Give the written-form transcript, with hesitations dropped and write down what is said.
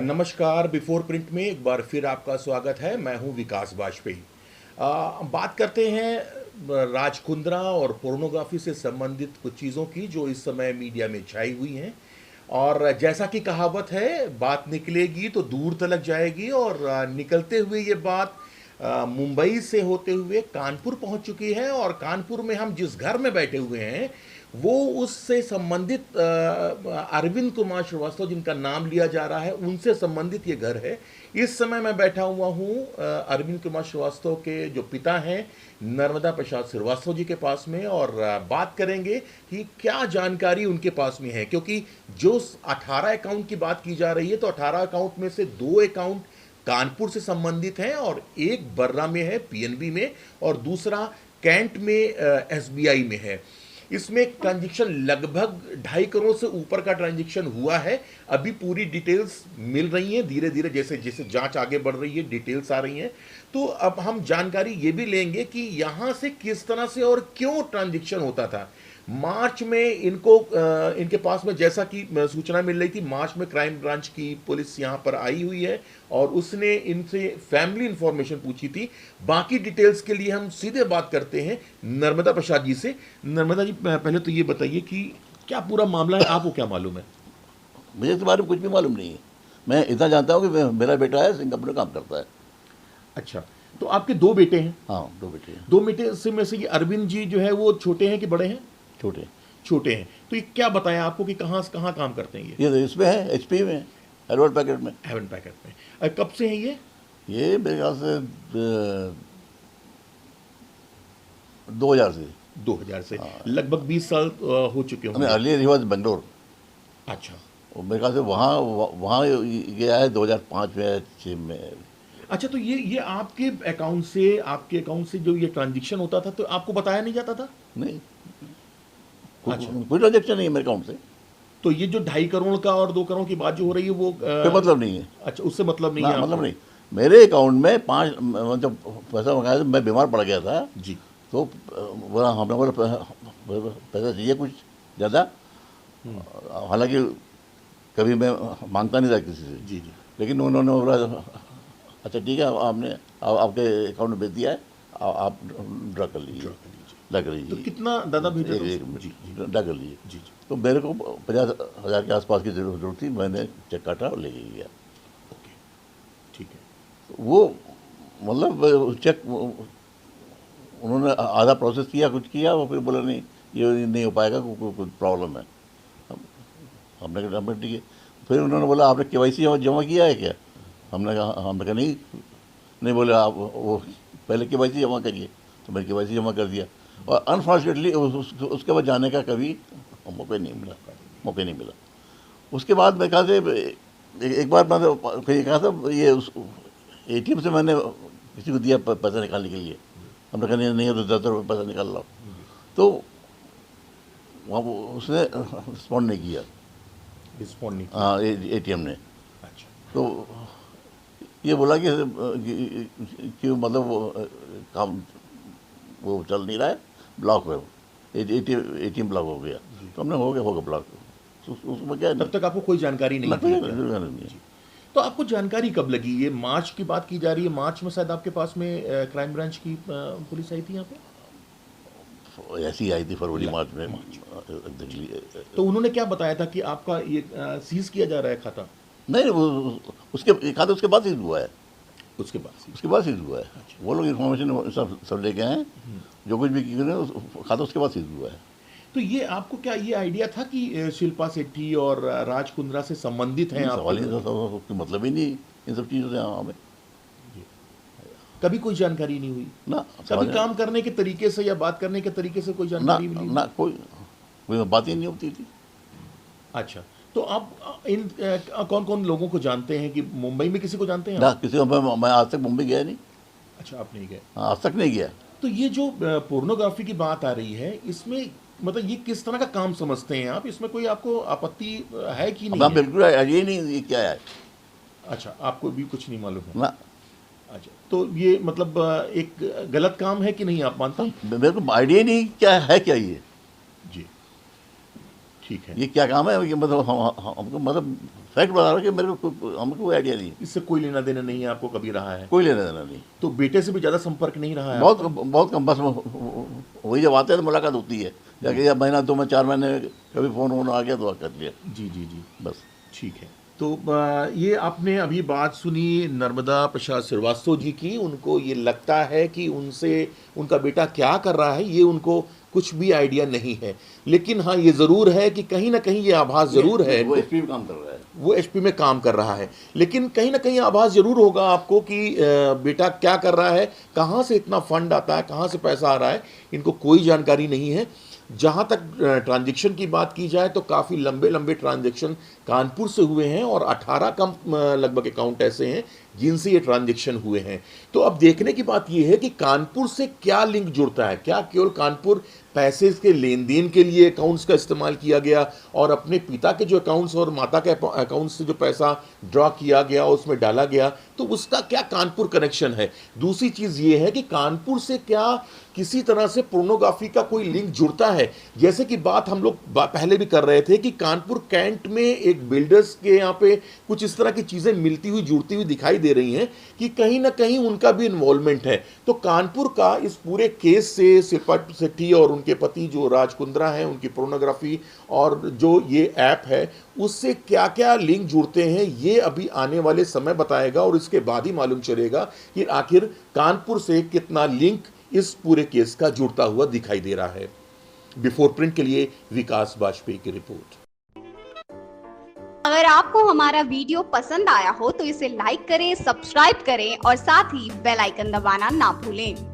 नमस्कार। Before print में एक बार फिर आपका स्वागत है। मैं हूं विकास वाजपेयी। बात करते हैं राज कुंद्रा और पोर्नोग्राफी से संबंधित कुछ चीज़ों की जो इस समय मीडिया में छाई हुई हैं। और जैसा कि कहावत है, बात निकलेगी तो दूर तलक जाएगी। और निकलते हुए ये बात मुंबई से होते हुए कानपुर पहुंच चुकी है। और कानपुर में हम जिस घर में बैठे हुए हैं वो उससे संबंधित अरविंद कुमार श्रीवास्तव जिनका नाम लिया जा रहा है उनसे संबंधित ये घर है। इस समय मैं बैठा हुआ हूँ अरविंद कुमार श्रीवास्तव के जो पिता हैं नर्मदा प्रसाद श्रीवास्तव जी के पास में। और बात करेंगे कि क्या जानकारी उनके पास में है, क्योंकि जो 18 अकाउंट की बात की जा रही है तो 18 अकाउंट में से 2 अकाउंट कानपुर से संबंधित हैं और एक बर्रा में है पीएनबी में और दूसरा कैंट में एसबीआई में है। इसमें ट्रांजैक्शन लगभग 2.5 करोड़ से ऊपर का ट्रांजैक्शन हुआ है। अभी पूरी डिटेल्स मिल रही हैं धीरे धीरे, जैसे जैसे जांच आगे बढ़ रही है डिटेल्स आ रही हैं। तो अब हम जानकारी ये भी लेंगे कि यहाँ से किस तरह से और क्यों ट्रांजैक्शन होता था। मार्च में इनके पास में जैसा कि सूचना मिल रही थी, मार्च में क्राइम ब्रांच की पुलिस यहाँ पर आई हुई है और उसने इनसे फैमिली इंफॉर्मेशन पूछी थी। बाकी डिटेल्स के लिए हम सीधे बात करते हैं नर्मदा प्रसाद जी से। नर्मदा जी, पहले तो ये बताइए कि क्या पूरा मामला है, आपको क्या मालूम है? मुझे इस बारे में कुछ भी मालूम नहीं है। मैं इतना जानता हूँ कि मेरा बेटा है सिंगापुर में काम करता है। अच्छा, तो आपके 2 बेटे हैं? हाँ, 2 बेटे हैं। 2 बेटे से में से ये अरविंद जी जो है वो छोटे हैं कि बड़े हैं? छोटे। छोटे हैं। तो ये क्या बताया आपको कि कहाँ कहाँ काम करते हैं ये तो इसमें है, एचपी में, हेवन पैकेट में। हेवन पैकेट में। कब से हैं ये मेरे ख्याल से 2000 से। 2000 से। लगभग 20 साल हो चुके होंगे। Earlier he was Bangalore. अच्छा, मेरे ख्याल से वहाँ गया है 2005 में 6 में। अच्छा। तो ये आपके अकाउंट से जो ये ट्रांजैक्शन होता था तो आपको बताया नहीं जाता था? नहीं, अच्छा। कोई ट्रांजेक्शन नहीं है मेरे अकाउंट से। तो ये जो 2.5 करोड़ का और 2 करोड़ की बात जो हो रही है वो कोई मतलब नहीं है। अच्छा, उससे मतलब नहीं है? मतलब नहीं। मेरे अकाउंट में 5 जब पैसा मंगाया था, मैं बीमार पड़ गया था जी। तो बोला हमने बोला पैसा चाहिए कुछ ज़्यादा। हालांकि कभी मैं मांगता नहीं था किसी से। जी जी। लेकिन उन्होंने बोला अच्छा ठीक है, आपने आपके अकाउंट में भेज दिया है, आप ड्रा कर लीजिए। तो कितना दादा भेजा था? ड्रा कर लीजिए। जी जी। तो मेरे को 50,000 के आसपास की जरूरत थी। मैंने चेक काटा और ले गया। ओके, ठीक है। वो मतलब चेक उन्होंने आधा प्रोसेस किया, कुछ किया, और फिर बोला नहीं ये नहीं हो पाएगा, कुछ प्रॉब्लम है। हमने कहा ठीक है। फिर उन्होंने बोला आपने केवाईसी जमा किया है क्या? हमने कहा नहीं। बोले आप वो पहले केवाईसी जमा करिए। तो मैंने केवाईसी जमा कर दिया और अनफॉर्चुनेटली उसके बाद जाने का कभी मौका नहीं मिला। उसके बाद मैं कहा से एक बार मैंने कहीं कहा था ये ATM से मैंने किसी को दिया पैसा निकालने के लिए। हमने कहा नहीं है तो 10 रुपये पैसा निकाल लो। तो वहाँ उसने रिस्पॉन्ड नहीं किया। हाँ, ATM ने। अच्छा। तो ये बोला कि मतलब वो काम वो चल नहीं रहा है, ब्लॉक है, ATM ब्लॉक हो गया। तो हमने होगा ब्लॉक। उसमें क्या है, तब तक आपको कोई जानकारी नहीं थी? नहीं। तो आपको जानकारी कब लगी? ये मार्च की बात की जा रही है। मार्च में शायद आपके पास में क्राइम ब्रांच की पुलिस आई थी यहाँ पे? ऐसी आई थी फरवरी मार्च में। तो उन्होंने क्या बताया था कि आपका ये सीज किया जा रहा है खाता? नहीं, वो उसके खाता उसके बाद सीज हुआ है। उसके बाद सीज हुआ है। वो लोग इन्फॉर्मेशन सब लेके आए, जो कुछ भी किया खाता उसके बाद सीज हुआ है। तो ये आपको क्या ये आइडिया था कि शिल्पा शेट्टी और राज कुंद्रा से संबंधित हैं? सवाल ही मतलब ही नहीं इन सब चीज़ों से हमें कभी कोई जानकारी नहीं हुई ना। कभी काम करने के तरीके से या बात करने के तरीके से कोई जानकारी मिली ना, कोई बात ही नहीं होती थी। अच्छा, तो आप इन कौन कौन लोगों को जानते हैं? कि मुंबई में किसी को जानते हैं? ना, किसी को मैं आज तक मुंबई गया नहीं। अच्छा, आप नहीं गए? आज तक नहीं गया। तो ये जो पोर्नोग्राफी की बात आ रही है, इसमें मतलब ये किस तरह का काम समझते हैं आप? इसमें कोई आपको आपत्ति है कि नहीं? बिल्कुल ये नहीं, ये क्या है। अच्छा, आपको भी कुछ नहीं मालूम है ना। अच्छा, तो ये मतलब एक गलत काम है कि नहीं, आप मानते हैं? मेरे को आइडिया नहीं क्या है, क्या ये। जी। ठीक है। ये क्या काम है, ये मतलब हमको मतलब फैक्ट बता रहा हूँ कि मेरे को हमको कोई आइडिया नहीं है, इससे कोई लेना देना नहीं है आपको कभी रहा है? कोई लेना देना नहीं। तो बेटे से भी ज़्यादा संपर्क नहीं रहा है बहुत आपका? बहुत कम, बस वही जब आते हैं तो मुलाकात होती है, जाके या महीना 2 में 4 महीने कभी फ़ोन वोन आ गया तो कर लिया, जी जी जी, बस। ठीक है। तो ये आपने अभी बात सुनी नर्मदा प्रसाद श्रीवास्तव जी की, उनको ये लगता है कि उनसे उनका बेटा क्या कर रहा है ये उनको कुछ भी आइडिया नहीं है, लेकिन हाँ ये ज़रूर है कि कहीं ना कहीं ये आभास ज़रूर है वो एचपी में काम कर रहा है, वो एचपी में काम कर रहा है, लेकिन कहीं ना कहीं आभास जरूर होगा आपको कि बेटा क्या कर रहा है, कहाँ से इतना फंड आता है, कहाँ से पैसा आ रहा है, इनको कोई जानकारी नहीं है। जहाँ तक ट्रांजैक्शन की बात की जाए तो काफ़ी लंबे लंबे ट्रांजैक्शन कानपुर से हुए हैं और 18 कम लगभग अकाउंट ऐसे हैं जिनसे ये ट्रांजैक्शन हुए हैं। तो अब देखने की बात ये है कि कानपुर से क्या लिंक जुड़ता है, क्या केवल कानपुर पैसे के लेन देन के लिए अकाउंट्स का इस्तेमाल किया गया और अपने पिता के जो अकाउंट्स और माता के अकाउंट्स से जो पैसा ड्रॉ किया गया उसमें डाला गया, तो उसका क्या कानपुर कनेक्शन है। दूसरी चीज़ ये है कि कानपुर से क्या किसी तरह से पोर्नोग्राफी का कोई लिंक जुड़ता है, जैसे कि बात हम लोग पहले भी कर रहे थे कि कानपुर कैंट में एक बिल्डर्स के यहाँ पे कुछ इस तरह की चीज़ें मिलती हुई जुड़ती हुई दिखाई दे रही हैं कि कहीं ना कहीं उनका भी इन्वॉल्वमेंट है। तो कानपुर का इस पूरे केस से शिल्पा शेट्टी और उनके पति जो राज कुंद्रा हैं, उनकी पोर्नोग्राफी और जो ये ऐप है उससे क्या क्या लिंक जुड़ते हैं, ये अभी आने वाले समय बताएगा और इसके बाद ही मालूम चलेगा कि आखिर कानपुर से कितना लिंक इस पूरे केस का जुड़ता हुआ दिखाई दे रहा है। बिफोर प्रिंट के लिए विकास वाजपेयी की रिपोर्ट। अगर आपको हमारा वीडियो पसंद आया हो तो इसे लाइक करें, सब्सक्राइब करें और साथ ही बेल आइकन दबाना ना भूलें।